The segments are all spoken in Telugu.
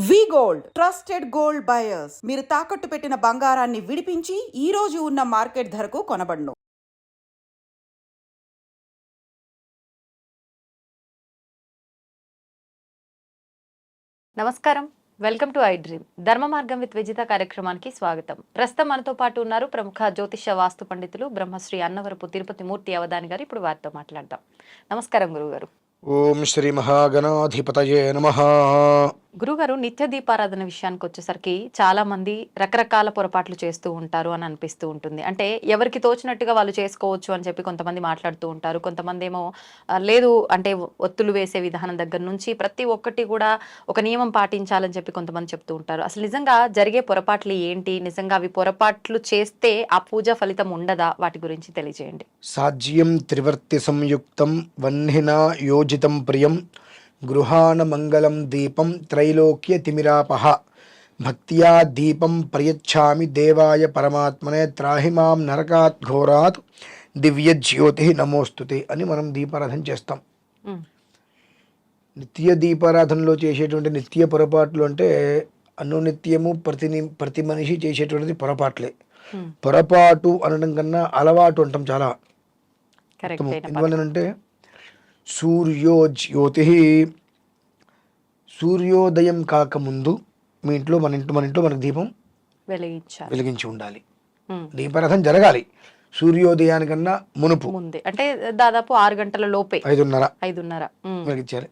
వి గోల్డ్ ట్రస్టెడ్ గోల్డ్ బయర్స్ మీరు తాకట్టు పెట్టిన బంగారాన్ని విడిపించి ఈ రోజు ఉన్న మార్కెట్ ధరకు కొనబడును. నమస్కారం, వెల్కమ్ టు ఐ డ్రీమ్. ధర్మ మార్గం విత్ విజిత కార్యక్రమానికి స్వాగతం. ప్రస్తుతం మనతో పాటు ఉన్నారు ప్రముఖ జ్యోతిష వాస్తు పండితులు బ్రహ్మశ్రీ అన్నవరపు తిరుపతి మూర్తి అవధాని గారు. ఇప్పుడు వారితో మాట్లాడదాం. నమస్కారం గురుగారు. ఓం శ్రీ మహాగణాధిపతయే నమః. గురుగారు, నిత్య దీపారాధన విషయానికి వచ్చేసరికి చాలా మంది రకరకాల పొరపాట్లు చేస్తూ ఉంటారు అని అనిపిస్తూ ఉంటుంది. అంటే ఎవరికి తోచినట్టుగా వాళ్ళు చేసుకోవచ్చు అని చెప్పి కొంతమంది మాట్లాడుతూ ఉంటారు. కొంతమంది ఏమో లేదు అంటే ఒత్తులు వేసే విధానం దగ్గర నుంచి ప్రతి ఒక్కటి కూడా ఒక నియమం పాటించాలని చెప్పి కొంతమంది చెప్తూ ఉంటారు. అసలు నిజంగా జరిగే పొరపాట్లు ఏంటి? నిజంగా అవి పొరపాట్లు చేస్తే ఆ పూజ ఫలితం ఉండదా? వాటి గురించి తెలియజేయండి. సాజ్యం త్రివర్తి సంయుక్తం వహ్నినా యోజితం ప్రియం గృహాణ మంగళం దీపం త్రైలోక్య తిమిరాపహ భక్త్యా దీపం ప్రయచ్ఛామి దేవాయ పరమాత్మనే త్రాహి మాం నరకాత్ ఘోరాత్ దివ్య జ్యోతి నమోస్తుతే అని మనం దీపారాధన చేస్తాం. నిత్య దీపారాధనలో చేసేటువంటి నిత్య పొరపాట్లు అంటే అనునిత్యము ప్రతి మనిషి చేసేటువంటిది పొరపాట్లే. పొరపాటు అనడం కన్నా అలవాటు అంటాం చాలా. ఎందువల్లనంటే సూర్యోదయం కాకముందు మీ ఇంట్లో మన ఇంట్లో మనకు దీపం వెలిగించి ఉండాలి. దీపారాధన జరగాలి సూర్యోదయానికన్నా మునుపు, అంటే దాదాపు 6 గంటల లోపే, 5:30 వెలిగించాలి.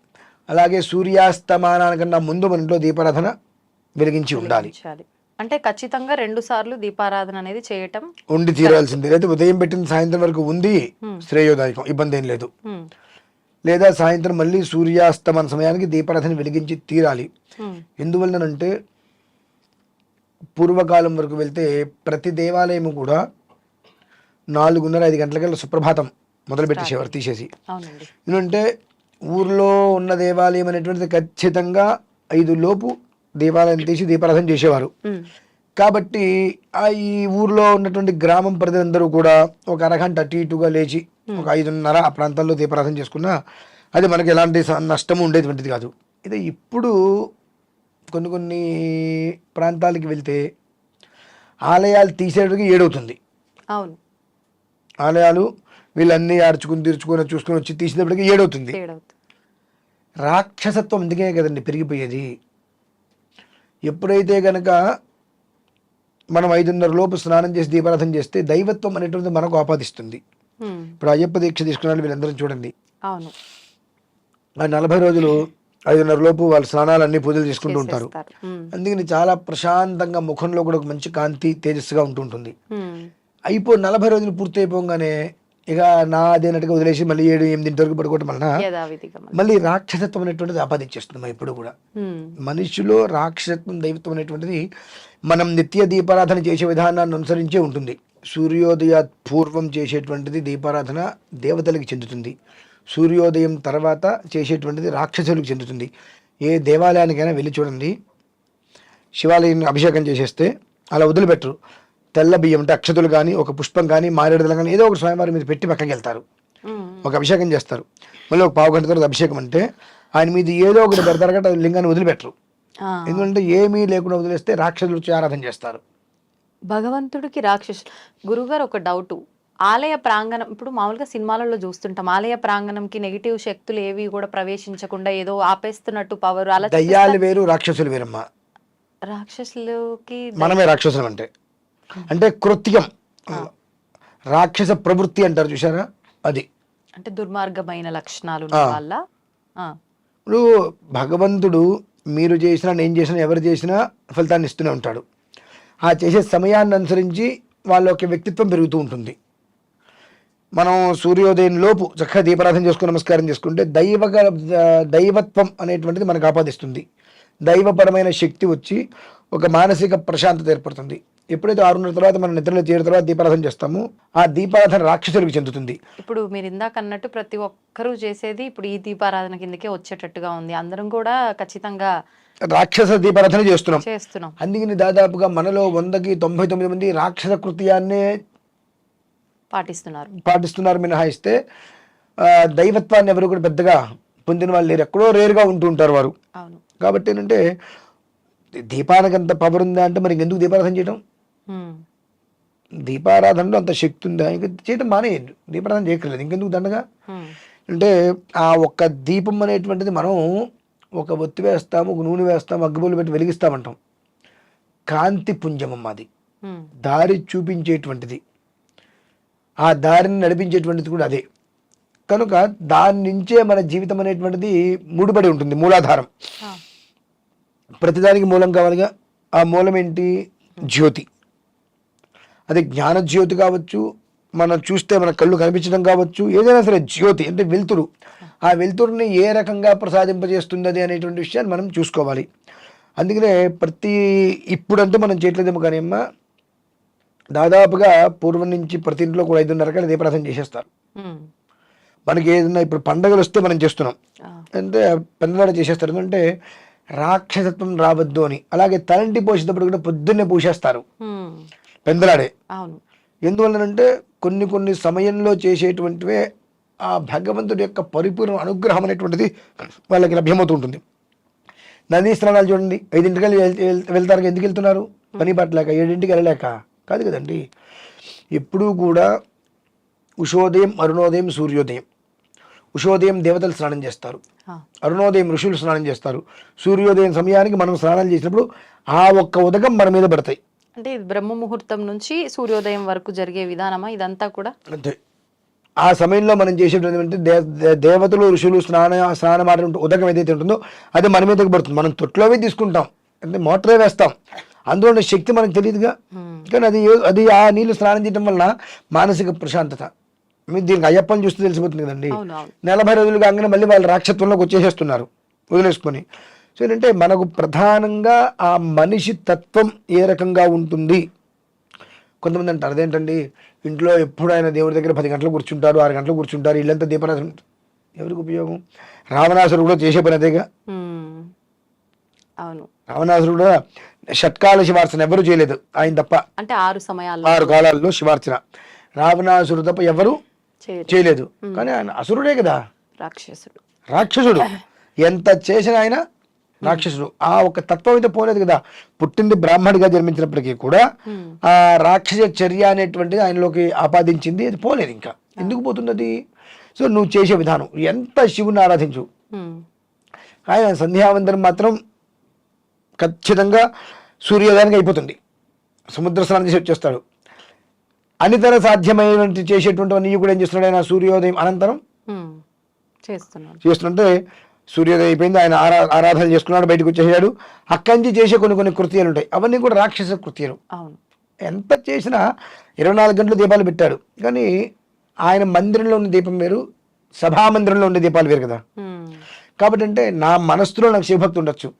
అలాగే సూర్యాస్తమానానికన్నా ముందు మన ఇంట్లో దీపారాధన వెలిగించి ఉండాలి. అంటే ఖచ్చితంగా 2 సార్లు దీపారాధన అనేది చేయటం ఉండి తీరాల్సిందే. లేదా ఉదయం పెట్టిన సాయంత్రం వరకు ఉంది శ్రేయోదాయకం, ఇబ్బంది ఏం లేదు. లేదా సాయంత్రం మళ్ళీ సూర్యాస్తమన సమయానికి దీపారాధన వెలిగించి తీరాలి. ఎందువల్లనంటే పూర్వకాలం వరకు వెళ్తే ప్రతి దేవాలయము కూడా 4:30-5 గంటలకల్లా సుప్రభాతం మొదలు పెట్టేసేవారు తీసేసి. ఎందుకంటే ఊర్లో ఉన్న దేవాలయం అనేటువంటిది ఖచ్చితంగా 5 లోపు దేవాలయం తీసి దీపారాధన చేసేవారు. కాబట్టి ఈ ఊర్లో ఉన్నటువంటి గ్రామం ప్రజలందరూ కూడా ఒక అరగంట అటు ఇటుగా లేచి ఒక 5:30 ఆ ప్రాంతాల్లో దీపారాధన చేసుకున్నా అది మనకి ఎలాంటి నష్టము ఉండేటువంటిది కాదు. ఇదే ఇప్పుడు కొన్ని ప్రాంతాలకి వెళ్తే ఆలయాలు తీసేటికి 7 అవుతుంది. అవును, ఆలయాలు వీళ్ళన్నీ తీర్చుకొని చూసుకొని వచ్చి తీసేటప్పటికి 7 అవుతుంది. రాక్షసత్వం అందుకే కదండి పెరిగిపోయేది. ఎప్పుడైతే కనుక మనం 5:30 లోపు స్నానం చేసి దీపారాధన చేస్తే దైవత్వం అనేటువంటిది మనకు ఆపాదిస్తుంది. ఇప్పుడు అయ్యప్ప దీక్ష తీసుకున్న వీళ్ళందరం చూడండి, ఆ 40 రోజులు 5:30 లోపు వాళ్ళ స్నానాలు అన్ని పూజలు చేసుకుంటూ ఉంటారు. అందుకని చాలా ప్రశాంతంగా ముఖంలో కూడా ఒక మంచి కాంతి తేజస్సుగా ఉంటుంటుంది. 40 రోజులు పూర్తి అయిపోగానే ఇక నాదేనట్టుగా వదిలేసి మళ్ళీ 7-8 వరకు పడుకోవటం వలన మళ్ళీ రాక్షసత్వం అనేటువంటిది ఆపాదించేస్తుంది. ఇప్పుడు కూడా మనిషిలో రాక్షసత్వం దైవత్వం అనేటువంటిది మనం నిత్య దీపారాధన చేసే విధానాన్ని అనుసరించే ఉంటుంది. సూర్యోదయ పూర్వం చేసేటువంటిది దీపారాధన దేవతలకు చెందుతుంది. సూర్యోదయం తర్వాత చేసేటువంటిది రాక్షసులకు చెందుతుంది. ఏ దేవాలయానికైనా వెళ్ళి చూడండి, శివాలయాన్ని అభిషేకం చేసేస్తే అలా వదిలిపెట్టరు. తెల్ల బియ్యం అంటే అక్షతులు కానీ ఒక పుష్పం కానీ మారేడుదల కానీ ఏదో ఒక స్వామివారి మీద పెట్టి పక్కకి వెళ్తారు, ఒక అభిషేకం చేస్తారు. మళ్ళీ ఒక 1/2 గంట తర్వాత అభిషేకం అంటే ఆయన మీద ఏదో ఒకటి పెడతారు కాబట్టి లింగాన్ని వదిలిపెట్టరు. ఎందుకంటే ఏమీ లేకుండా వదిలేస్తే రాక్షసులు వచ్చి ఆరాధన చేస్తారు. భగవంతుడికి రాక్షసు. గురుగారు, ఒక డౌట్. ఆలయ ప్రాంగణం, ఇప్పుడు మామూలుగా సినిమాలలో చూస్తుంటాం, ఆలయ ప్రాంగణంకి నెగిటివ్ శక్తులు ఏవి కూడా ప్రవేశించకుండా ఏదో ఆపేస్తున్నట్టు పవర్, అలా దయ్యాలు వేరు రాక్షసులు వేరమ్మా. రాక్షసులకి మనమే రాక్షసులు అంటే కృత్యం, రాక్షస ప్రవృత్తి అంటారు చూసారా, అది అంటే దుర్మార్గమైన లక్షణాలు వల్ల. ఇప్పుడు భగవంతుడు మీరు చేసినా నేను చేసినా ఎవరు చేసినా ఫలితాన్ని ఇస్తూనే ఉంటాడు. ఆ చేసే సమయాన్ని అనుసరించి వాళ్ళ యొక్క వ్యక్తిత్వం పెరుగుతూ ఉంటుంది. మనం సూర్యోదయం లోపు చక్కగా దీపారాధన చేసుకుని నమస్కారం చేసుకుంటే దైవత్వం అనేటువంటిది మనకు ఆపాదిస్తుంది. దైవపరమైన శక్తి వచ్చి ఒక మానసిక ప్రశాంతత ఏర్పడుతుంది. ఎప్పుడైతే 6:30 తర్వాత మనం నిద్రలో చేరిన తర్వాత దీపారాధన చేస్తామో ఆ దీపారాధన రాక్షసులకు చెందుతుంది. ఇప్పుడు మీరు ఇందాక అన్నట్టు ప్రతి ఒక్కరూ చేసేది ఇప్పుడు ఈ దీపారాధన కిందకే వచ్చేటట్టుగా ఉంది. అందరం కూడా ఖచ్చితంగా రాక్షస దీపారాధన చేస్తున్నాం. అందుకని దాదాపుగా మనలో 100కి 99 మంది రాక్షస కృత్యాన్నే పాటిస్తున్నారు మినహాయిస్తే దైవత్వాన్ని ఎవరు కూడా పెద్దగా పొందిన వాళ్ళు లేరు. ఎక్కడో రేరుగా ఉంటూ ఉంటారు వారు. కాబట్టి ఏంటంటే దీపానికి అంత పవర్ ఉందా అంటే మరి ఎందుకు దీపారాధన చేయడం? ఉమ్, దీపారాధనలో అంత శక్తి ఉందా? ఇంకా చేయడం మానేయండి, దీపారాధన చేయక్కర్లేదు, ఇంకెందుకు దండగా. ఉమ్, అంటే ఆ ఒక్క దీపం అనేటువంటిది మనం ఒక ఒత్తి వేస్తాము, ఒక నూనె వేస్తాము, అగ్గిపుల్లు పెట్టి వెలిగిస్తామంటాం. కాంతి పుంజమమ్మ అది, ఉమ్, దారి చూపించేటువంటిది, ఆ దారిని నడిపించేటువంటిది కూడా అదే. కనుక దాని నుంచే మన జీవితం అనేటువంటిది ముడిపడి ఉంటుంది, మూలాధారం. ఆ, ప్రతిదానికి మూలం కావాలిగా. ఆ మూలం ఏంటి? జ్యోతి. అది జ్ఞాన జ్యోతి కావచ్చు, మనం చూస్తే మన కళ్ళు కనిపించడం కావచ్చు, ఏదైనా సరే జ్యోతి అంటే వెలుతురు. ఆ వెలుతురుని ఏ రకంగా ప్రసాదింపజేస్తుంది అనేటువంటి విషయాన్ని మనం చూసుకోవాలి. అందుకనే ఇప్పుడంటే మనం చేయట్లేదేమో కానీ అమ్మ, దాదాపుగా పూర్వం నుంచి ప్రతి ఇంట్లో కూడా 5:30 రకాల దీపారాధన చేసేస్తారు. ఉమ్, మనకి ఏదైనా ఇప్పుడు పండగలు వస్తే మనం చేస్తున్నాం ఆ, అంటే పెద్దలాడ చేసేస్తారు. ఎందుకంటే రాక్షసత్వం రావద్దు అని. అలాగే తలంటి పోసేటప్పుడు కూడా పొద్దున్నే పూసేస్తారు ఉమ్, పెందలాడే. అవును. ఎందువల్లనంటే కొన్ని సమయంలో చేసేటువంటివే ఆ భగవంతుడి యొక్క పరిపూర్ణ అనుగ్రహం అనేటువంటిది వాళ్ళకి లభ్యమవుతూ ఉంటుంది. నదీ స్నానాలు చూడండి, 5:00 వెళ్తారు, ఎందుకు వెళ్తున్నారు? పని పట్టలేక, 7:00 వెళ్ళలేక కాదు కదండి. ఎప్పుడూ కూడా ఉషోదయం, అరుణోదయం, సూర్యోదయం. ఉషోదయం దేవతలు స్నానం చేస్తారు, ఆ, అరుణోదయం ఋషులు స్నానం చేస్తారు, సూర్యోదయం సమయానికి మనం స్నానాలు చేసినప్పుడు ఆ ఒక్క ఉదకం మన మీద పడతాయి. అంటే ఇది బ్రహ్మ ముహూర్తం నుంచి సూర్యోదయం వరకు జరిగే విధానమా ఇదంతా కూడా? అంతే. ఆ సమయంలో మనం చేసేటువంటి దేవతలు ఋషులు స్నానం ఆడే ఉదకం ఏదైతే ఉంటుందో అది మన మీదకి పడుతుంది. మనం తొట్లోవే తీసుకుంటాం, అంటే మోటరే వేస్తాం, అందులో ఉన్న శక్తి మనకు తెలియదుగా. కానీ అది ఆ నీళ్ళు స్నానం చేయడం వల్ల మానసిక ప్రశాంతత. మీరు దీనికి అయ్యప్పని చూస్తే తెలిసిపోతుంది కదండి. 40 రోజులు కాగానే మళ్ళీ వాళ్ళు రాక్షత్వంలోకి వచ్చేసేస్తున్నారు వదిలేసుకొని. సో ఏంటంటే మనకు ప్రధానంగా ఆ మనిషి తత్వం ఏ రకంగా ఉంటుంది. కొంతమంది అంటారు అదేంటండి, ఇంట్లో ఎప్పుడు ఆయన దేవుడి దగ్గర 10 గంటలు కూర్చుంటారు, 6 గంటలు కూర్చుంటారు, ఇల్లంతా దీపారాధన. ఎవరికి ఉపయోగం? రావణాసురుడు కూడా చేసే పని అదేగా. అవును, రావణాసురుడు కూడా షట్కాల శివార్చన ఎవరు చేయలేదు, ఆయన తప్ప. అంటే 6 కాలాల్లో శివార్చన రావణాసురుడు తప్ప ఎవరు చేయలేదు. కానీ ఆయన అసురుడే కదా, రాక్షసుడు. ఎంత చేసిన ఆయన రాక్షసుడు. ఆ ఒక తత్వం అయితే పోలేదు కదా. పుట్టింది బ్రాహ్మడిగా జన్మించినప్పటికీ కూడా ఆ రాక్షస చర్య అనేటువంటిది ఆయనలోకి ఆపాదించింది, అది పోలేదు. ఇంకా ఎందుకు పోతుంది అది? సో నువ్వు చేసే విధానం, ఎంత శివుని ఆరాధించు, ఆయన సంధ్యావందనం మాత్రం ఖచ్చితంగా సూర్యోదయానికి అయిపోతుంది, సముద్ర స్నానం చేసి వచ్చేస్తాడు. అనితర సాధ్యమైనటువంటి చేసేటువంటి కూడా ఏం చేస్తున్నాడు ఆయన? సూర్యోదయం అనంతరం చేస్తుంటే సూర్యోదయం అయిపోయింది, ఆయన ఆరాధన చేసుకున్నాడు, బయటకు వచ్చేసాడు. అక్కడి నుంచి చేసే కొన్ని కృత్యాలు ఉంటాయి, అవన్నీ కూడా రాక్షస కృత్యాలు. ఎంత చేసినా 24 గంటలు దీపాలు పెట్టాడు, కానీ ఆయన మందిరంలో ఉన్న దీపం వేరు, సభా మందిరంలో ఉండే దీపాలు వేరు కదా. కాబట్టి అంటే నా మనస్సులో నాకు శివభక్తి ఉండొచ్చు,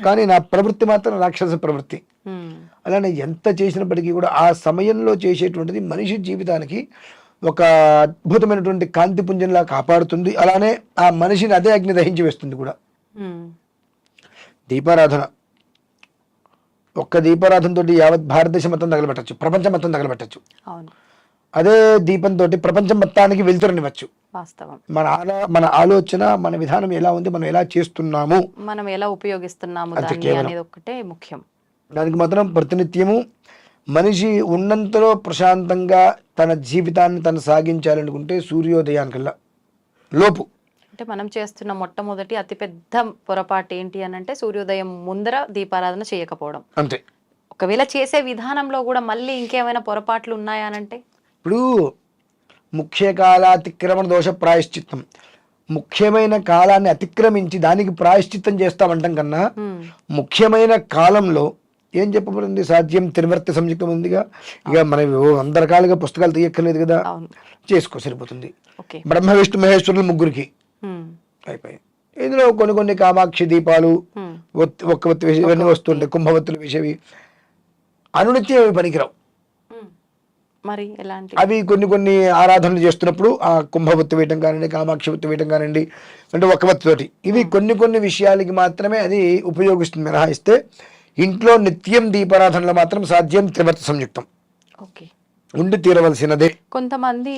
కానీ నా ప్రవృత్తి మాత్రం రాక్షస ప్రవృత్తి. అలానే ఎంత చేసినప్పటికీ కూడా ఆ సమయంలో చేసేటువంటిది మనిషి జీవితానికి ఒక అద్భుతమైనటువంటి కాంతి పుంజంలా కాపాడుతుంది. అలానే ఆ మనిషిని అదే అగ్ని దహించి వేస్తుంది కూడా. దీపారాధన, ఒక్క దీపారాధనతో యావత్ భారతదేశం మొత్తం తగలబెట్టచ్చు, ప్రపంచం మొత్తం తగలబెట్టచ్చు. అదే దీపంతో ప్రపంచం మొత్తానికి వెలుతురనివ్వచ్చు. మన ఆలోచన, మన విధానం ఎలా ఉంది, మనం ఎలా చేస్తున్నాము, మనం ఎలా ఉపయోగిస్తున్నాము అనేది ఒక్కటే ముఖ్యం. దానికి మాత్రం ప్రతినిత్యము మనిషి ఉన్నంతలో ప్రశాంతంగా తన జీవితాన్ని తను సాగించాలనుకుంటే సూర్యోదయానికల్లా లోపు. అంటే మనం చేస్తున్న మొట్టమొదటి అతిపెద్ద పొరపాటు ఏంటి అని అంటే సూర్యోదయం ముందర దీపారాధన చేయకపోవడం. అంతే. ఒకవేళ చేసే విధానంలో కూడా మళ్ళీ ఇంకేమైనా పొరపాట్లు ఉన్నాయా అంటే, ఇప్పుడు ముఖ్య కాలాతిక్రమణ దోష ప్రాయశ్చిత్తం, ముఖ్యమైన కాలాన్ని అతిక్రమించి దానికి ప్రాయశ్చిత్తం చేస్తామంటాం కన్నా ముఖ్యమైన కాలంలో ఏం చెప్పబడింది? సాధ్యం త్రివర్తి సంయుక్తం ఉందిగా. ఇక మనం 100 రకాలుగా పుస్తకాలు తీయక్కర్లేదు కదా, చేసుకో సరిపోతుంది. బ్రహ్మ విష్ణు మహేశ్వరులు ముగ్గురికి అయిపోయాయి. ఇందులో కొన్ని కామాక్షి దీపాలు, ఒక్క ఒత్తి వేసి ఇవన్నీ వస్తుంటాయి, కుంభవత్తులు వేసేవి అనునిత్యం అవి పనికిరావు. మరి ఎలాంటి అవి కొన్ని ఆరాధనలు చేస్తున్నప్పుడు ఆ కుంభవత్తి వేయటం కానివ్వండి, కామాక్షి వత్తి వేయటం కానివ్వండి, అంటే ఒక వత్తితోటి ఇవి కొన్ని విషయాలకి మాత్రమే అది ఉపయోగిస్తుంది. మినహాయిస్తే ఇంట్లో నిత్యం దీపారాధనలో మాత్రం సాధ్యం త్రివర్తి సంయుక్తం ఉండి తీరవలసినదే. కొంతమంది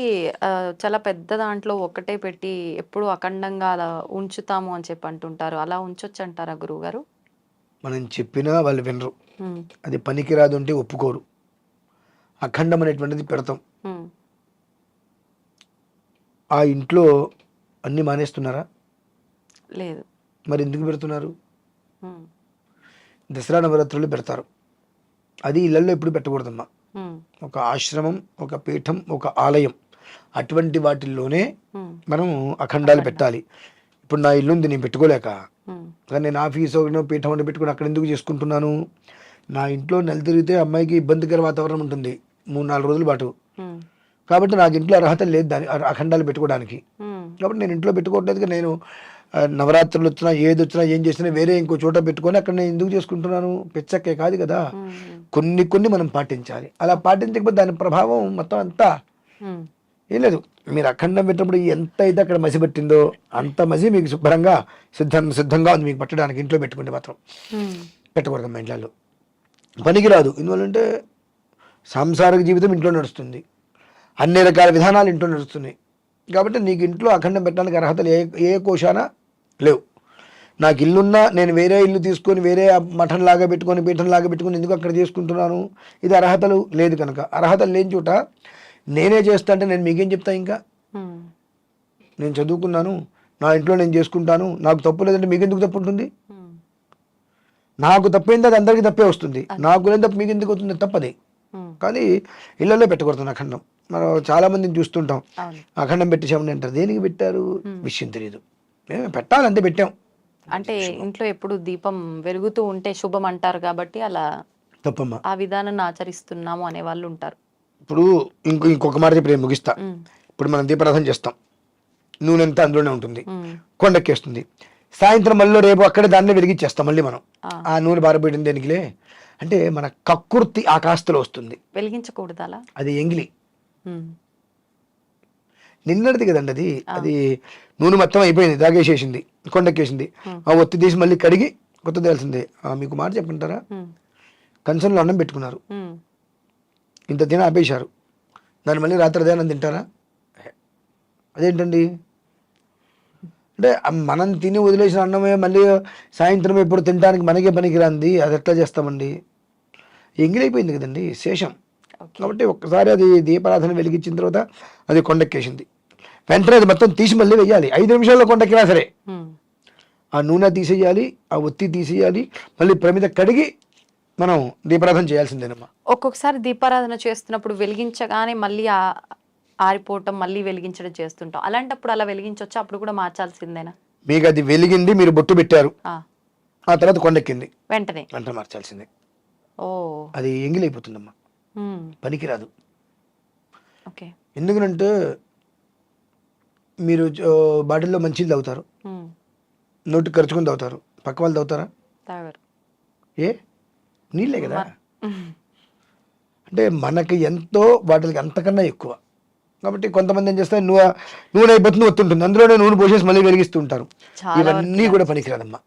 చాలా పెద్ద దాంట్లో ఒక్కటే పెట్టి ఎప్పుడు అఖండంగా అలా ఉంచుతాము అని చెప్పి అంటుంటారు, అలా ఉంచొచ్చు అంటారా గురువు గారు? మనం చెప్పినా వాళ్ళు వినరు, అది పనికిరాదు అంటే ఒప్పుకోరు. అఖండం అనేటువంటిది పెడతాం. ఆ ఇంట్లో అన్నీ మానేస్తున్నారా? లేదు. మరి ఎందుకు పెడుతున్నారు? దసరా నవరాత్రులు పెడతారు, అది ఇళ్లలో ఎప్పుడు పెట్టకూడదమ్మా. ఒక ఆశ్రమం, ఒక పీఠం, ఒక ఆలయం, అటువంటి వాటిల్లోనే మనం అఖండాలు పెట్టాలి. ఇప్పుడు నా ఇల్లు ఉంది, నేను పెట్టుకోలేక, కానీ నేను ఆఫీస్ పీఠం ఒకటి పెట్టుకుని అక్కడ ఎందుకు చేసుకుంటున్నాను? నా ఇంట్లో నెల తిరిగితే అమ్మాయికి ఇబ్బందికర వాతావరణం ఉంటుంది 3-4 రోజుల పాటు, కాబట్టి నాకు ఇంట్లో అర్హత లేదు దాని అఖండాలు పెట్టుకోవడానికి. కాబట్టి నేను ఇంట్లో పెట్టుకోవట్లేదు. నేను నవరాత్రులు వచ్చినా ఏది వచ్చినా ఏం చేసినా వేరే ఇంకో చోట పెట్టుకొని అక్కడ నేను ఎందుకు చేసుకుంటున్నాను? పిచ్చక్కే కాదు కదా. కొన్ని మనం పాటించాలి. అలా పాటించకపోతే దాని ప్రభావం మొత్తం అంతా ఏం లేదు. మీరు అఖండం పెట్టినప్పుడు ఎంత అయితే అక్కడ మసి పట్టిందో అంత మసి మీకు శుభ్రంగా సిద్ధంగా ఉంది మీకు పట్టడానికి. ఇంట్లో పెట్టుకుంటే మాత్రం పెట్టకూడదు మా ఇంట్లో, పనికిరాదు. ఎందువల్లంటే సాంసారిక జీవితం ఇంట్లో నడుస్తుంది, అన్ని రకాల విధానాలు ఇంట్లో నడుస్తున్నాయి. కాబట్టి నీకు ఇంట్లో అఖండం పెట్టడానికి అర్హతలు ఏ కోశాన లేవు. నాకు ఇల్లున్నా నేను వేరే ఇల్లు తీసుకొని వేరే మఠంలాగా పెట్టుకొని పీఠంలాగా పెట్టుకొని ఎందుకు అక్కడ చేసుకుంటున్నాను? ఇది అర్హతలు లేదు కనుక. అర్హతలు లేని చోట నేనే చేస్తా అంటే నేను మీకేం చెప్తా? ఇంకా నేను చదువుకున్నాను, నా ఇంట్లో నేను చేసుకుంటాను, నాకు తప్పు లేదంటే మీకెందుకు తప్పు ఉంటుంది? నాకు తప్పైంది అది అందరికీ తప్పే వస్తుంది, నాకు లేని తప్పు మీకు ఎందుకు అవుతుంది? తప్పది. కానీ ఇళ్లలో పెట్టకూడదు అఖండం. మనం చాలా మందిని చూస్తుంటాం, అఖండం పెట్టేసామని అంటారు. దేనికి పెట్టారు? విషయం తెలియదు. మేము పెట్టాలి అంతే, పెట్టాం. అంటే ఇంట్లో ఎప్పుడు దీపం వెలుగుతూ ఉంటే శుభం అంటారు కాబట్టి అలా తప్పమ్మా, ఆ విధానాన్ని ఆచరిస్తున్నాము అనే వాళ్ళు ఉంటారు. ఇప్పుడు ఇంకొక మాట చెప్పి నేను ముగిస్తా. ఇప్పుడు మనం దీపారాధన చేస్తాం, నూనె అంతా అందులోనే ఉంటుంది, కొండెక్కేస్తుంది. సాయంత్రం మళ్ళీ రేపు అక్కడే దాన్నే వెలిగించేస్తాం. మళ్ళీ మనం ఆ నూనె బారబెట్టింది దేనికిలే అంటే మన కక్కుర్తి ఆ కాస్తలో వస్తుంది. వెలిగించకూడదు అలా, అది ఎంగిలి. నిన్నటిది కదండి అది. అది నూనె మొత్తం అయిపోయింది, తాగేసేసింది, కొండెక్కేసింది. ఆ ఒత్తి తీసి మళ్ళీ కడిగి కొత్తది వేయాల్సిందే. మీకు మాట చెప్పంటారా? కంచంలో అన్నం పెట్టుకున్నారు, ఇంత తిన ఆపేశారు, దాన్ని మళ్ళీ రాత్రి అన్నం తింటారా? అదేంటండి అంటే మనం తిని వదిలేసిన అన్నమే మళ్ళీ సాయంత్రం ఎప్పుడు తినడానికి మనకే పనికిరాంది, అది ఎట్లా చేస్తామండి? ఎంగిలైపోయింది కదండి, శేషం. కాబట్టి ఒక్కసారి అది దీపారాధన వెలిగించిన తర్వాత అది కొండెక్కేసింది, వెంటనే అది మొత్తం తీసి మళ్ళీ వెయ్యాలి. 5 నిమిషాల్లో కొండెక్కినా సరే ఆ నూనె తీసేయాలి, ఆ ఒత్తి తీసేయాలి, మళ్ళీ ప్రమిద కడిగి మనం దీపారాధన చేయాల్సిందేనమ్మా. ఒక్కొక్కసారి దీపారాధన చేస్తున్నప్పుడు వెలిగించగానే మళ్ళీ ఆరిపోవటం, మళ్ళీ వెలిగించడం చేస్తుంటాం. అలాంటప్పుడు అలా వెలిగించవచ్చు, అప్పుడు కూడా మార్చాల్సిందేనా? మీకు అది వెలిగింది, మీరు బొట్టు పెట్టారు, ఆ తర్వాత కొండెక్కింది, వెంటనే మార్చాల్సిందే. అది ఎంగిలైపోతుందమ్మా, పనికిరాదు. ఎందుకంటే మీరు బాటిల్లో మంచిది తాగుతారు, నోటికి ఖర్చుకొని తాగుతారు, పక్క వాళ్ళు తాగుతారా? ఏ నీళ్ళే కదా. అంటే మనకి ఎంతో వాటికి అంతకన్నా ఎక్కువ. కాబట్టి కొంతమంది ఏం చేస్తారు, నూనె అయిపోతుంది, ఒత్తుంటుంది, అందులోనే నూనె పోసేసి మళ్ళీ వెలిగిస్తూ ఉంటారు. ఇవన్నీ కూడా పనికిరాదమ్మా.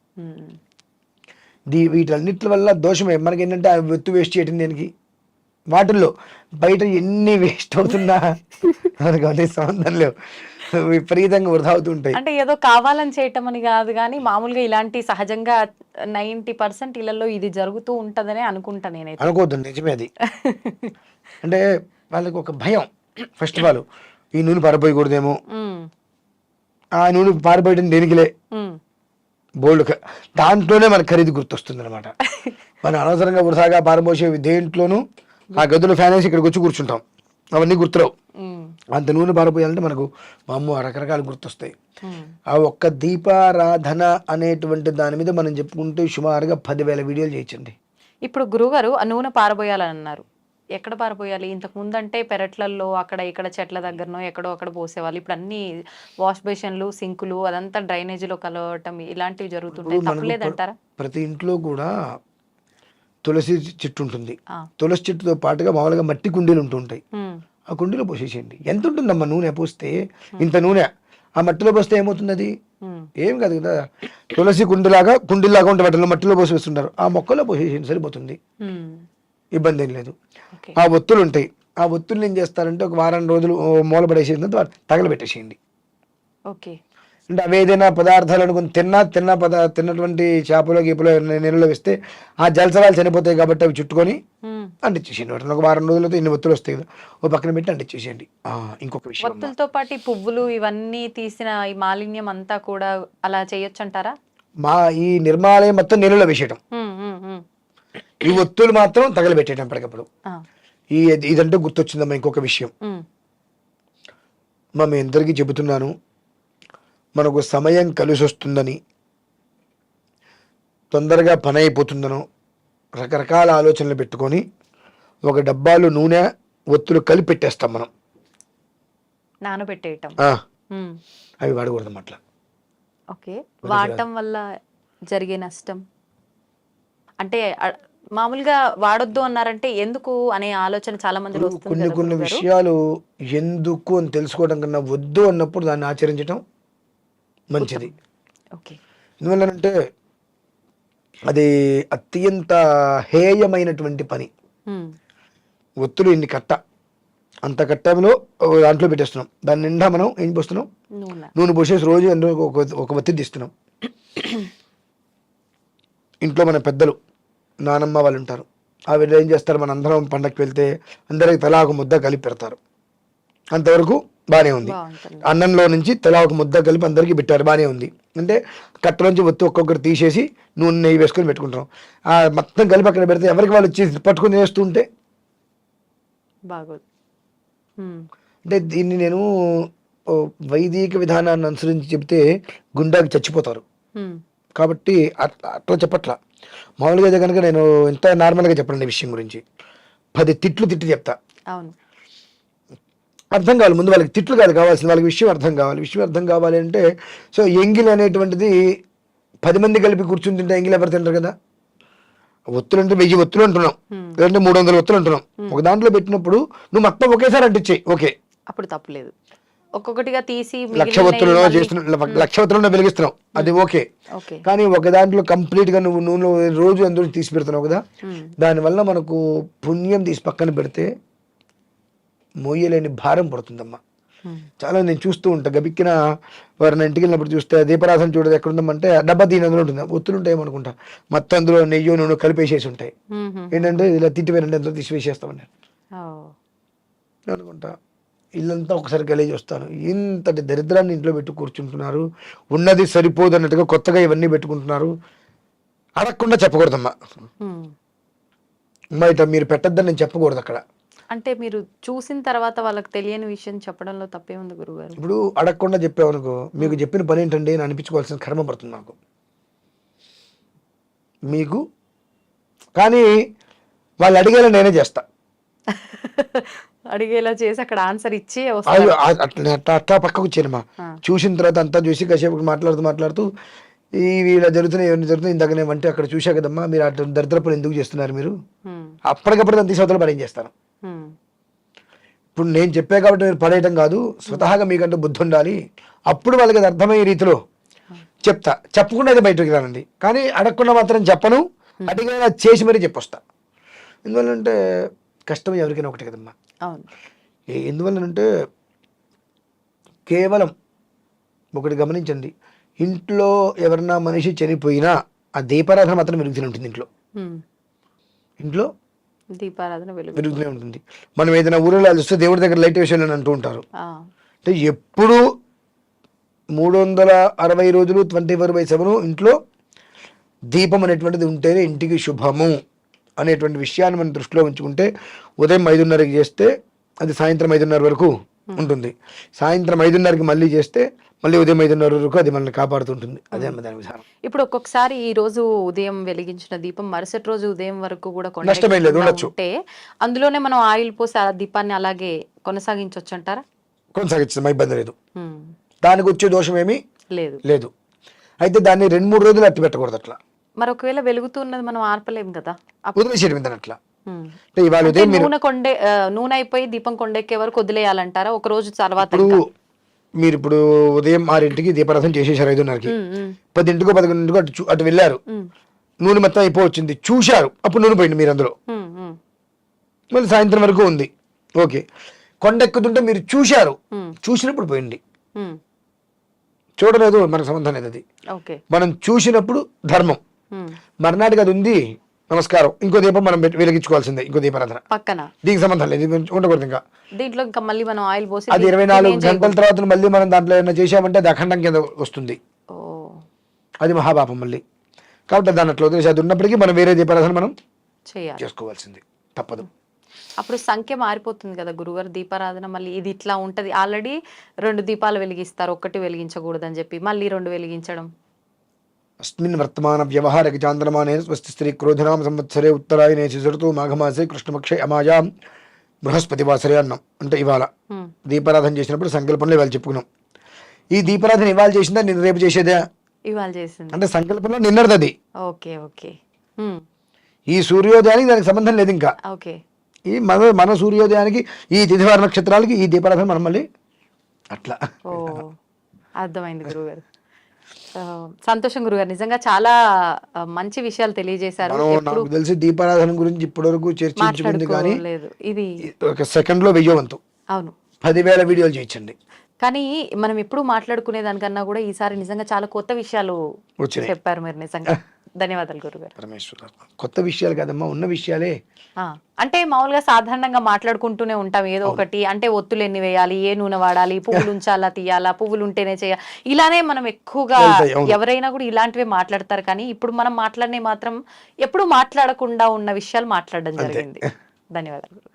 వీటన్నిటి వల్ల దోషమే. మనకి ఏంటంటే ఆ ఒత్తు వేస్ట్ చేయటం దేనికి? వాటిల్లో బయట ఎన్ని వేస్ట్ అవుతున్నా మనకి సంబంధం లేవు, విపరీతంగా వృధా అవుతుంటాయి. అంటే ఏదో కావాలని చేయటం అని కాదు, కానీ మామూలుగా ఇలాంటి సహజంగా 90% ఇళ్లలో ఇది జరుగుతూ ఉంటదనే అనుకుంటా నేనైతే. అనుకోవద్దు, నిజమే అది. అంటే వాళ్ళకి ఒక భయం. ఫస్ట్ ఆఫ్ ఆల్ ఈ నూనె పారిపోయకూడదేమో, ఆ నూనె పారిపోయడం దేనికిలే, బోల్డ్ దాంట్లోనే మనకు ఖరీదు గుర్తొస్తుంది అనమాట. మనం అనవసరంగా వృధాగా పారబోసే దేంట్లోనూ ఆ గదులు ఫ్యాన్ వేసి ఇక్కడికి వచ్చి కూర్చుంటాం, అవన్నీ గుర్తురావు. అంత నూనె పారిపోయాలంటే మనకు అమ్మో రకరకాలు గుర్తొస్తాయి. ఆ ఒక్క దీపారాధన అనేటువంటి దాని మీద మనం చెప్పుకుంటే సుమారుగా 10,000 వీడియోలు చేయొచ్చండి. ఇప్పుడు గురువుగారు ఆ నూనె పారబోయాలని అన్నారు, ఎక్కడ పారబోయాలి? ఇంతకు ముందంటే పెరట్లలో అక్కడ ఇక్కడ చెట్ల దగ్గరనో ఎక్కడో అక్కడ పోసేవాళ్ళు. ఇప్పుడు అన్ని వాష్ బేషన్లు, సింకులు, అదంతా డ్రైనేజీలో కలవటం ఇలాంటివి జరుగుతుంటాయి. తప్పలేదంటారా? ప్రతి ఇంట్లో కూడా తులసి చెట్టు ఉంటుంది, తులసి చెట్టుతో పాటుగా మామూలుగా మట్టి కుండీలు ఉంటుంటాయి, ఆ కుండీలో పోసేసేయండి. ఎంత ఉంటుందమ్మా నూనె పోస్తే? ఇంత నూనె ఆ మట్టిలో పోస్తే ఏమవుతుంది? అది ఏం కాదు కదా. తులసి కుండీలాగా ఉంటే వాటిలో మట్టిలో పోసి వేస్తుంటారు, ఆ మొక్కలో పోసేసేయండి, సరిపోతుంది, ఇబ్బంది ఏం లేదు. ఆ ఒత్తులు ఉంటాయి, ఆ ఒత్తులు ఏం చేస్తారంటే ఒక వారం రోజులు మూలపడేసేసిన తగలబెట్టేసేయండి. అంటే అవి ఏదైనా పదార్థాలు అనుకుని తిన్నటువంటి చేపలో గీపలో నీళ్ళలో వేస్తే ఆ జలసరాలు చనిపోతాయి కాబట్టి అవి చుట్టుకొని అంటించేసేయండి. వాటిని ఒక వారం రోజులతో ఇన్ని ఒత్తులు వస్తాయి కదా, ఓ పక్కన పెట్టి అంటించేసేయండి. ఇంకొక విషయం, ఒత్తులతో పాటు ఈ పువ్వులు ఇవన్నీ తీసిన ఈ మాలిన్యం అంతా కూడా అలా చేయొచ్చు అంటారా? ఈ నిర్మాలయం మొత్తం నీళ్ళలో వేసేయటం, ఈ ఒత్తులు మాత్రం తగలబెట్టేయటం ఎప్పటికప్పుడు. ఇదంటే గుర్తొచ్చిందమ్మా ఇంకొక విషయం. మీ అందరికీ చెబుతున్నాను, మనకు సమయం కలిసి వస్తుందని, తొందరగా పని అయిపోతుందనో రకరకాల ఆలోచనలు పెట్టుకొని ఒక డబ్బాలు నూనె ఒత్తులు కలిపి పెట్టేస్తాం మనం, నానబెట్టేయటం. అవి వాడకూడదు అట్లా. ఓకే, వాడటం వల్ల జరిగే నష్టం అంటే మామూలుగా వాడొద్దు అన్నారంటే ఎందుకు అనే ఆలోచన చాలా మంది కొన్ని విషయాలు ఎందుకు అని తెలుసుకోవడం కన్నా వద్దు అన్నప్పుడు దాన్ని ఆచరించడం మంచిది. ఎందువల్లంటే అది అత్యంత హేయమైనటువంటి పని. ఒత్తులు ఇన్ని కట్ట, అంత కట్టలో దాంట్లో పెట్టేస్తున్నాం, దాని నిండా మనం ఏం పోస్తున్నాం, నూనె పోసేసి రోజు అందులో ఒక ఒత్తి తీస్తున్నాం. ఇంట్లో మన పెద్దలు నానమ్మ వాళ్ళు ఉంటారు, ఆవిడ ఏం చేస్తారు, మన అందరం పండగకి వెళ్తే అందరికి తలా ఒక ముద్ద కలిపి పెడతారు. అంతవరకు బాగానే ఉంది. అన్నంలో నుంచి తలా ఒక ముద్ద కలిపి అందరికీ పెట్టారు, బాగానే ఉంది. అంటే కట్ట నుంచి ఒత్తి ఒక్కొక్కరు తీసేసి నూనె నెయ్యి వేసుకొని పెట్టుకుంటాం. మొత్తం కలిపి అక్కడ పెడితే ఎవరికి వాళ్ళు వచ్చి పట్టుకుని వేస్తుంటే బాగోదు. అంటే దీన్ని నేను వైదిక విధానాన్ని అనుసరించి చెప్తే గుండాకి చచ్చిపోతారు కాబట్టి అట్లా చెప్పట్లా. మామూలుగా అయితే కనుక నేను ఎంత నార్మల్గా చెప్పండి ఈ విషయం గురించి, 10 తిట్లు చెప్తా. అర్థం కావాలి ముందు వాళ్ళకి, తిట్లు కాదు కావాల్సింది, వాళ్ళకి విషయం అర్థం కావాలి. విషయం అర్థం కావాలి అంటే సో ఎంగిల్ అనేటువంటిది 10 మంది కలిపి కూర్చుని తింటే ఎంగిల్ ఎవరు తింటారు కదా. ఒత్తులు అంటే 1000 ఒత్తులు అంటున్నాం, లేదంటే 300 ఒత్తులు అంటున్నాం. ఒక దాంట్లో పెట్టినప్పుడు నువ్వు మొత్తం ఒకేసారి అంటించేయి, ఓకే, అప్పుడు తప్పులేదు. ఒక్కొక్కటిగా తీసి 1,00,000 ఒత్తులలో చేస్తున్నావు, 1,00,000 ఒత్తులలో వెలిగిస్తున్నావు, అది ఓకే. కానీ ఒక దాంట్లో కంప్లీట్ గా నువ్వు నూనె రోజు అందులో తీసి పెడుతున్నావు కదా, దానివల్ల మనకు పుణ్యం తీసి పక్కన పెడితే మోయలేని భారం పడుతుందమ్మా. చాలా నేను చూస్తూ ఉంటా, గబిక్కిన వారిని ఇంటికి వెళ్ళినప్పుడు చూస్తే దీపారాధన చూడదు ఎక్కడ ఉందామంటే డబ్బా దీని అందులో ఉంటుంది, ఒత్తులు ఉంటాయి అనుకుంటా, మొత్తం అందులో నెయ్యి నూనె కలిపేసేసి ఉంటాయి. ఏంటంటే ఇలా తిట్టిపోయినంటే అందులో తీసి వేసేస్తామని అనుకుంటా. ఇల్లంతా ఒకసారి గలీజ్ వస్తాను, ఇంతటి దరిద్రాన్ని ఇంట్లో పెట్టి కూర్చుంటున్నారు, ఉన్నది సరిపోదు అన్నట్టుగా కొత్తగా ఇవన్నీ పెట్టుకుంటున్నారు. అడగకుండా చెప్పకూడదమ్మా, అమ్మా ఇట్లా మీరు పెట్టద్దని నేను చెప్పకూడదు అక్కడ. అంటే మీరు చూసిన తర్వాత వాళ్ళకి తెలియని విషయం చెప్పడంలో తప్పే ఉంది గురుగారు. ఇప్పుడు అడగకుండా చెప్పావనుకో, మీకు చెప్పిన పని ఏంటండి అని అనిపించుకోవాల్సిన కర్మ పడుతుంది నాకు మీకు. కానీ వాళ్ళు అడిగేలా నేనే చేస్తా, అడిగేలా చేసి అక్కడ ఆన్సర్ ఇచ్చి అట్లా పక్కకు వచ్చేనమ్మా. చూసిన తర్వాత అంతా చూసి కాసేపు మాట్లాడుతూ ఇవి ఇలా జరుగుతున్నాయి, ఇవన్నీ జరుగుతున్నాయి, ఇందాక నేను అంటే అక్కడ చూసా కదమ్మా, మీరు అట్లా దరిద్ర పనులు ఎందుకు చేస్తున్నారు మీరు, అప్పటికప్పుడు దాన్ని తీసి అవతల పని చేస్తాను. ఇప్పుడు నేను చెప్పే కాబట్టి మీరు పడేయటం కాదు, స్వతహాగా మీకంటే బుద్ధి ఉండాలి, అప్పుడు వాళ్ళకి అది అర్థమయ్యే రీతిలో చెప్తా. చెప్పకుండా అయితే బయటకు రానండి, కానీ అడగకుండా మాత్రం చెప్పను, అడిగినా చేసి మరీ చెప్పొస్తా. ఎందువల్లంటే కష్టం ఎవరికైనా ఒకటి కదమ్మా. ఎందువల్లనంటే కేవలం ఒకటి గమనించండి, ఇంట్లో ఎవరన్నా మనిషి చనిపోయినా ఆ దీపారాధన మాత్రం వెలుగుతూనే ఉంటుంది. ఇంట్లో దీపారాధన వెలుగుతూనే ఉంటుంది. మనం ఏదైనా ఊరిలో చూస్తే దేవుడి దగ్గర లైట్ వేసేయాలని అంటూ ఉంటారు. అంటే ఎప్పుడు 360 రోజులు 24/7 ఇంట్లో దీపం అనేటువంటిది ఉంటేనే ఇంటికి శుభము అనేటువంటి విషయాన్ని మనం దృష్టిలో ఉంచుకుంటే, ఉదయం 5:30కి చేస్తే అది సాయంత్రం 5:30 వరకు ఉంటుంది, సాయంత్రం 5:30కి మళ్ళీ చేస్తే మళ్ళీ ఉదయం 5:30 వరకు అది మనల్ని కాపాడుతుంటుంది. అదే దాని విధానం. ఇప్పుడు ఒక్కొక్కసారి ఈ రోజు ఉదయం వెలిగించిన దీపం మరుసటి రోజు ఉదయం వరకు కూడా నష్టమే లేదు, ఉండొచ్చు. అందులోనే మనం ఆయిల్ పోసి ఆ దీపాన్ని అలాగే కొనసాగించవచ్చు అంటారా? కొనసాగించడం ఇబ్బంది లేదు, దానికి వచ్చే దోషం ఏమీ లేదు. అయితే దాన్ని 2-3 రోజులు అట్టి పెట్టకూడదు అట్లా. మరి ఒకవేళ వెలుగుతున్నది మనం ఆర్పలేము కదా, వదిలేసేయడం అట్లా. నూనె అయిపోయి దీపం కొండెక్కే వరకు వదిలేయాలంటారా ఒక రోజు తర్వాత? మీరు ఇప్పుడు ఉదయం 6ంటికి దీపారాధన చేసేసారు, 5:30కి, 10ంటికో 11ంటికో అటు వెళ్ళారు, నూనె మొత్తం అయిపోవచ్చింది, చూశారు, అప్పుడు నూనె పోయింది మీరు అందులో, మళ్ళీ సాయంత్రం వరకు ఉంది, ఓకే. కొండెక్కుతుంటే మీరు చూశారు, చూసినప్పుడు పోయింది, చూడలేదు మనకు సంబంధం లేదు. అది ఓకే. మనం చూసినప్పుడు ధర్మం, ఉమ్. మర్నాటికి అది ఉంది నమస్కారం, ఇంకో దీపం మనం వెలిగించుకోవాల్సిందే, ఇంకో దీపారాధన. పక్కన దీనికి సంబంధం లేదు, ఇది ఉండకూడదు. ఇంకా దీంట్లో ఇంకా మళ్ళీ మనం ఆయిల్ పోసి అది 24 గంటల తర్వాత మళ్ళీ మనం దాంట్లో ఏమైనా చేసామంటే అది అఖండం కింద వస్తుంది, ఓ అది మహాపాపం మళ్ళీ. కాబట్టి దాని అట్లా వదిలేసి అది ఉన్నప్పటికీ మనం వేరే దీపారాధన మనం చేయాలి, చేసుకోవాల్సింది, తప్పదు. అప్పుడు సంఖ్య మారిపోతుంది కదా గురుగారు. దీపారాధన మళ్ళీ ఇది ఇట్లా ఉంటది. ఆల్రెడీ 2 దీపాలు వెలిగిస్తారు, ఒక్కటి వెలిగించకూడదని చెప్పి మళ్ళీ 2 వెలిగించడం. అస్మిన్ వర్తమాన వ్యవహారకి చాంద్రమానే స్వస్తి స్త్రీ క్రోధనామ సంవత్సరే ఉత్తరాయణే శిశురతు మాఘమాసే కృష్ణపక్షే అమాయాం బృహస్పతి వాసరే అన్నాం. అంటే ఇవాళ దీపారాధన చేసినప్పుడు సంకల్పంలో ఇవాళ చెప్పుకున్నాం. ఈ దీపారాధన ఇవాళ చేసిందా నిన్న రేపు చేసేదా? ఇవాళ చేసింది అంటే సంకల్పంలో నిన్నది అది. ఓకే ఓకే ఈ సూర్యోదయానికి దానికి సంబంధం లేదు. ఇంకా ఓకే. ఈ మన సూర్యోదయానికి ఈ తిథివార నక్షత్రాలకి ఈ దీపారాధన మనం మళ్ళీ అట్లా. ఓ అర్థమైంది గురుగారు. సంతోషం గురుగారు, నిజంగా చాలా మంచి విషయాలు తెలియజేశారు. నాకు తెలిసి దీపారాధన గురించి ఇప్పటివరకు చర్చించుకుంది కానీ లేదు, ఇది ఒక సెకండ్ లో విజయవంతం. అవును, 10,000 వీడియోలు చేయించండి. కానీ మనం ఎప్పుడు మాట్లాడుకునే దానికన్నా కూడా ఈసారి నిజంగా చాలా కొత్త విషయాలు చెప్పారు మీరు. నిజంగా ధన్యవాదాలు గురుగారు. పరమేశ్వర, కొత్త విషయాలు కాదమ్మా, ఉన్న విషయాలే. అంటే మామూలుగా సాధారణంగా మాట్లాడుకుంటూనే ఉంటాం ఏదో ఒకటి. అంటే ఒత్తులు ఎన్ని వేయాలి, ఏ నూనె వాడాలి, పువ్వులు ఉంచాలా తీయాలా, పువ్వులు ఉంటేనే చేయాలి, ఇలానే మనం ఎక్కువగా ఎవరైనా కూడా ఇలాంటివే మాట్లాడతారు. కానీ ఇప్పుడు మనం మాట్లాడినే మాత్రం ఎప్పుడు మాట్లాడకుండా ఉన్న విషయాలు మాట్లాడడం జరిగింది. ధన్యవాదాలు.